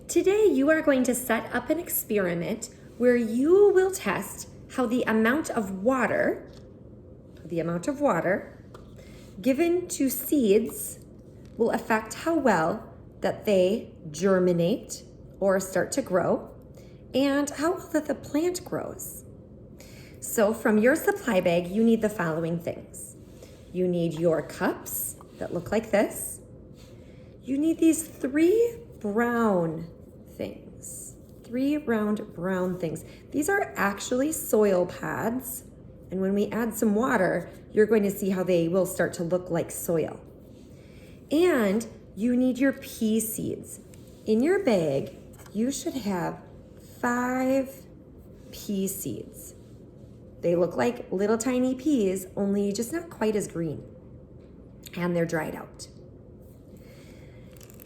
Today you are going to set up an experiment where you will test how the amount of water given to seeds will affect how well that they germinate or start to grow and how well that the plant grows. So from your supply bag, you need the following things. You need your cups that look like this. You need these three round brown things. These are actually soil pads. And when we add some water, you're going to see how they will start to look like soil. And you need your pea seeds. In your bag, you should have 5 pea seeds. They look like little tiny peas, only just not quite as green. And they're dried out.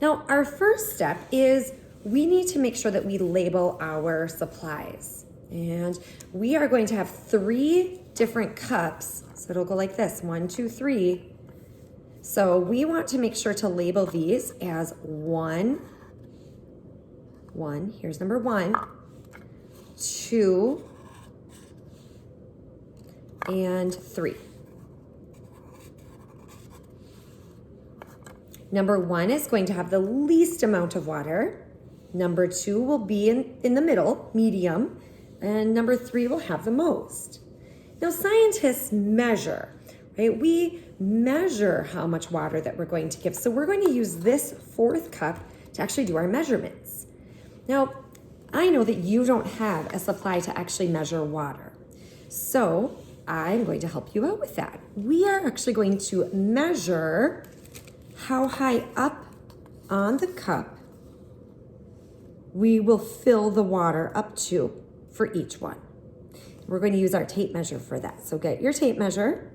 Now, our first step is we need to make sure that we label our supplies. And we are going to have 3 different cups. So it'll go like this, 1, 2, 3. So we want to make sure to label these as 1, here's number 1, 2, and 3. Number 1 is going to have the least amount of water. Number 2 will be in the middle, medium, and number 3 will have the most. Now, scientists measure, right? We measure how much water that we're going to give. So we're going to use this 4th cup to actually do our measurements. Now, I know that you don't have a supply to actually measure water. So I'm going to help you out with that. We are actually going to measure how high up on the cup we will fill the water up to for each one. We're going to use our tape measure for that. So get your tape measure.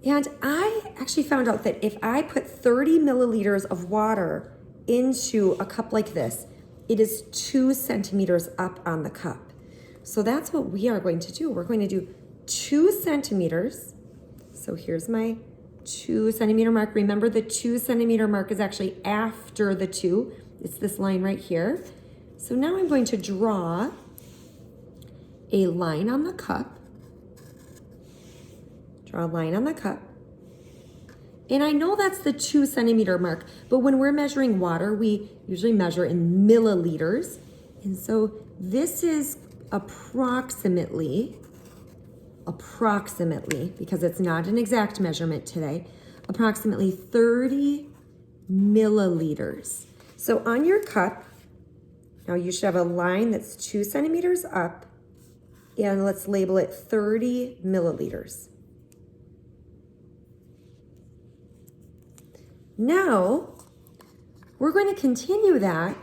And I actually found out that if I put 30 milliliters of water into a cup like this, it is 2 centimeters up on the cup. So that's what we are going to do. We're going to do 2 centimeters. So here's my 2 centimeter mark. Remember, the 2 centimeter mark is actually after the 2. It's this line right here. So now I'm going to draw a line on the cup. Draw a line on the cup. And I know that's the 2 centimeter mark, but when we're measuring water, we usually measure in milliliters. And so this is approximately, because it's not an exact measurement today, approximately 30 milliliters. So on your cup, now you should have a line that's 2 centimeters up, and let's label it 30 milliliters. Now, we're going to continue that,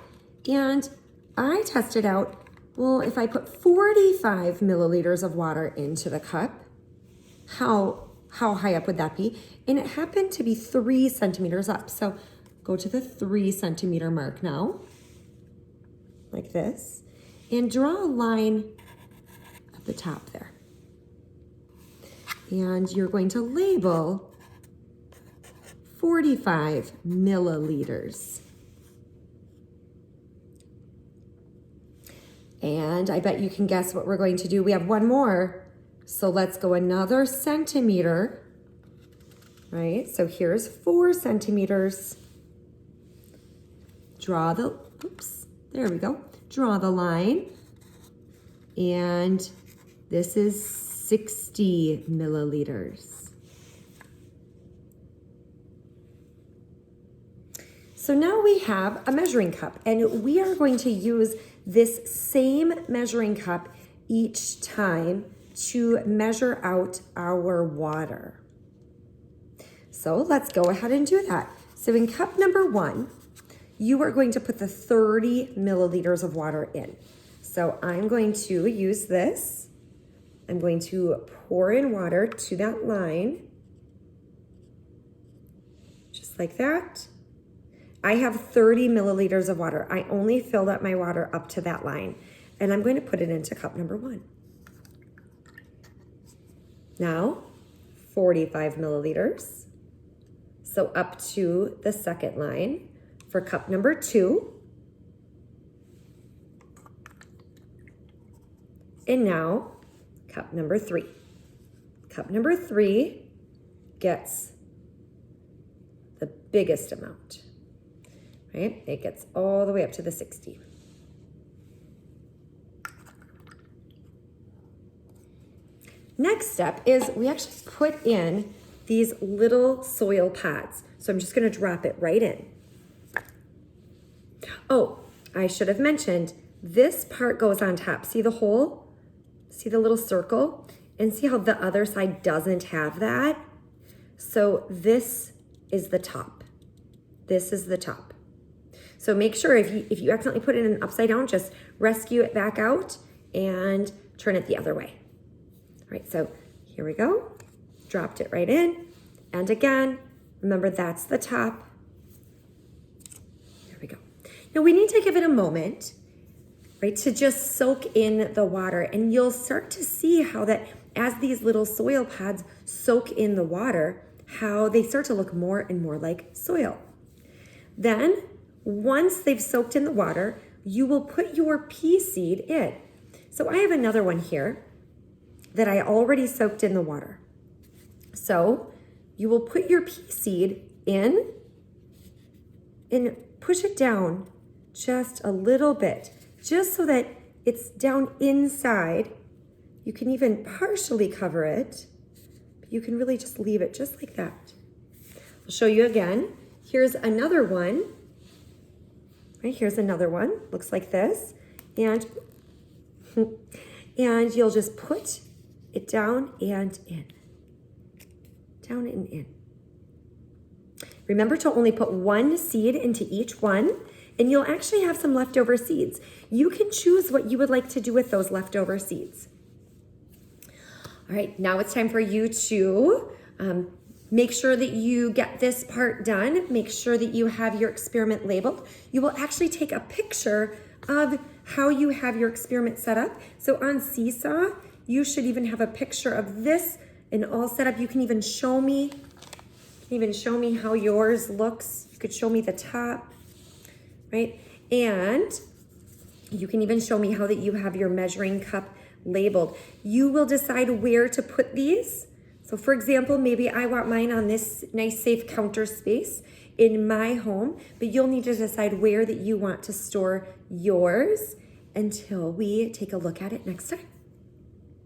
and I tested out, well, if I put 45 milliliters of water into the cup, how high up would that be? And it happened to be 3 centimeters up. So go to the 3 centimeter mark now, like this, and draw a line at the top there. And you're going to label 45 milliliters. And I bet you can guess what we're going to do. We have one more. So let's go another centimeter, right? So here's 4 centimeters. Draw the, there we go. Draw the line. And this is 60 milliliters. So now we have a measuring cup, and we are going to use this same measuring cup each time to measure out our water. So let's go ahead and do that. So in cup number 1, you are going to put the 30 milliliters of water in. So I'm going to use this. I'm going to pour in water to that line, just like that. I have 30 milliliters of water. I only filled up my water up to that line, and I'm going to put it into cup number 1. Now, 45 milliliters. So up to the second line for cup number 2. And now, cup number 3. Cup number 3 gets the biggest amount, right? It gets all the way up to the 60. Next step is we actually put in these little soil pads. So I'm just gonna drop it right in. Oh, I should have mentioned, this part goes on top. See the hole? See the little circle? And see how the other side doesn't have that? So this is the top. This is the top. So make sure if you accidentally put it in upside down, just rescue it back out and turn it the other way. All right, so here we go. Dropped it right in. And again, remember that's the top. There we go. Now we need to give it a moment, right, to just soak in the water. And you'll start to see how that as these little soil pads soak in the water, how they start to look more and more like soil. Then, once they've soaked in the water, you will put your pea seed in. So I have another one here that I already soaked in the water. So you will put your pea seed in and push it down just a little bit, just so that it's down inside. You can even partially cover it, but you can really just leave it just like that. I'll show you again. Here's another one. Right, here's another one. Looks like this. And you'll just put it down and in. Down and in. Remember to only put one seed into each one, and you'll actually have some leftover seeds. You can choose what you would like to do with those leftover seeds. All right, now it's time for you to make sure that you get this part done. Make sure that you have your experiment labeled. You will actually take a picture of how you have your experiment set up. So on Seesaw, you should even have a picture of this and all set up. You can even show me, how yours looks. You could show me the top, right? And you can even show me how that you have your measuring cup labeled. You will decide where to put these. So for example, maybe I want mine on this nice safe counter space in my home, but you'll need to decide where that you want to store yours until we take a look at it next time.